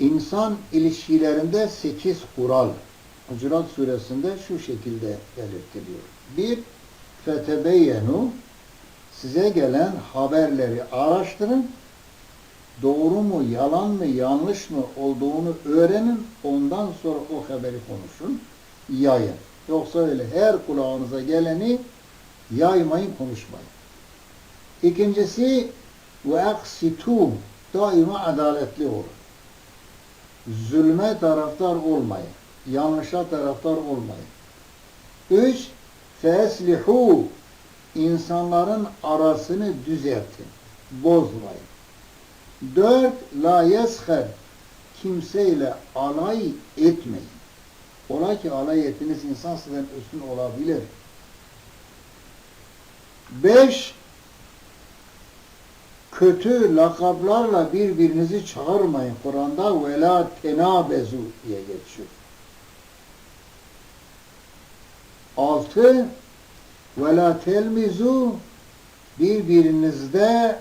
İnsan ilişkilerinde 8 kural. Hucurat suresinde şu şekilde belirtiliyor. 1. Fetebeyyenu, size gelen haberleri araştırın. Doğru mu, yalan mı, yanlış mı olduğunu öğrenin. Ondan sonra o haberi konuşun, yayın. Yoksa öyle her kulağınıza geleni yaymayın, konuşmayın. İkincisi, ve aksitu, daima adaletli olun. Zulme taraftar olmayın. Yanlışa taraftar olmayın. 3. Feslihu, insanların arasını düzeltin. Bozmayın. 4. La yesher, kimseyle alay etmeyin. Ola ki alay ettiğiniz insan sizden üstün olabilir. 5. Kötü lakaplarla birbirinizi çağırmayın. Kur'an'da ve la tenabezu diye geçiyor. 6. Ve la telmizu, birbirinizde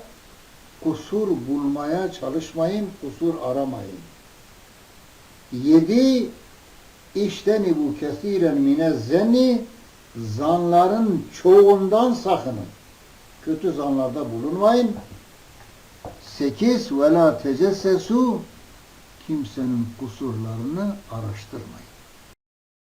kusur bulmaya çalışmayın, kusur aramayın. 7. İştenibu kesiren minezzenni, zanların çoğundan sakının. Kötü zanlarda bulunmayın. 8. Ve la tecessesu, kimsenin kusurlarını araştırmayın.